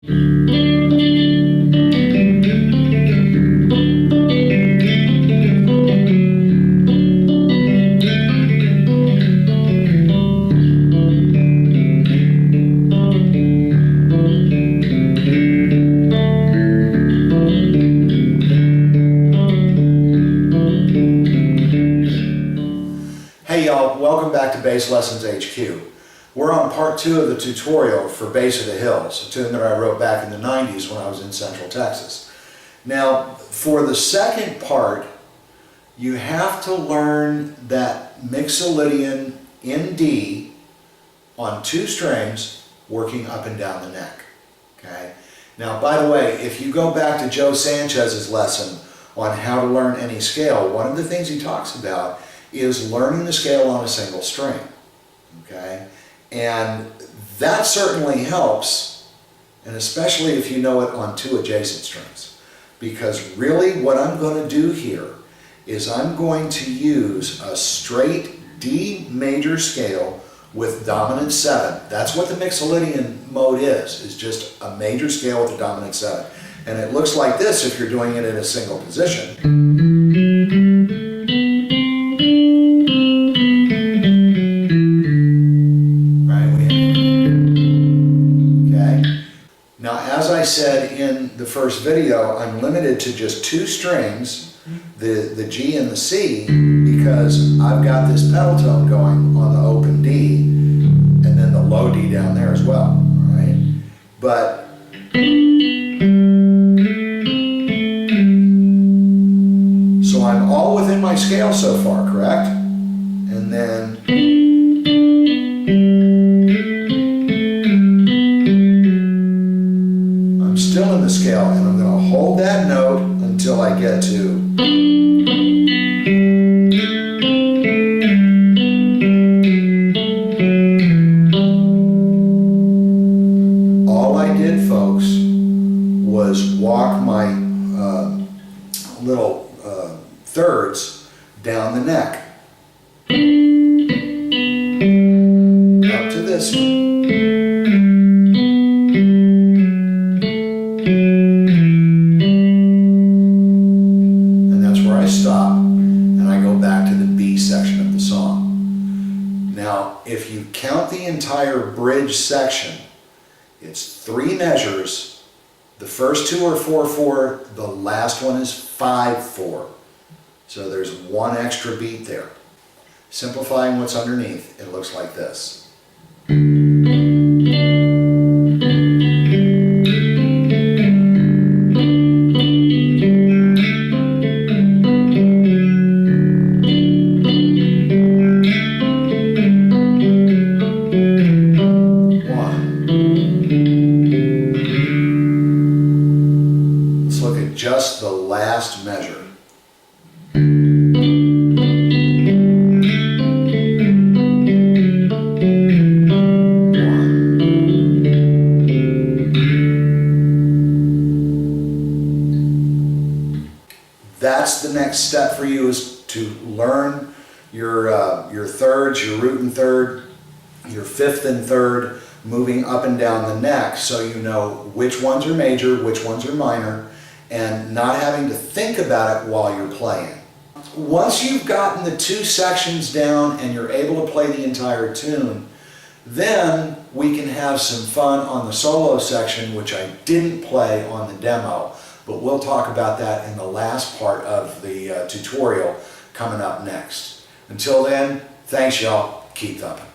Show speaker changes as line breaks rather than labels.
Hey y'all, welcome back to Bass Lessons HQ. We're on part 2 of the tutorial for Bass of the Hills, a tune that I wrote back in the 90s when I was in Central Texas. Now, for the second part, you have to learn that Mixolydian in D on 2 strings, working up and down the neck. Okay? Now, by the way, if you go back to Joe Sanchez's lesson on how to learn any scale, one of the things he talks about is learning the scale on a single string, okay? And that certainly helps, and especially if you know it on 2 adjacent strings. Because really what I'm going to do here is I'm going to use a straight D major scale with dominant 7. That's what the Mixolydian mode is just a major scale with a dominant 7. And it looks like this if you're doing it in a single position. I said in the first video, I'm limited to just 2 strings, the G and the C, because I've got this pedal tone going on the open D and then the low D down there as well, right? But so I'm all within my scale so far, correct? And then still in the scale, and I'm going to hold that note until I get to all I did, folks, was walk my little thirds down the neck up to this one. Stop, and I go back to the B section of the song. Now, if you count the entire bridge section, it's 3 measures. The first 2 are 4/4, the last one is 5/4. So there's 1 extra beat there. Simplifying what's underneath, it looks like this. Just the last measure. That's the next step for you, is to learn your thirds, your root and third, your fifth and third, moving up and down the neck, so you know which ones are major, which ones are minor, and not having to think about it while you're playing. Once you've gotten the 2 sections down and you're able to play the entire tune, then we can have some fun on the solo section, which I didn't play on the demo, but we'll talk about that in the last part of the tutorial coming up next. Until then, thanks y'all, keep thumping.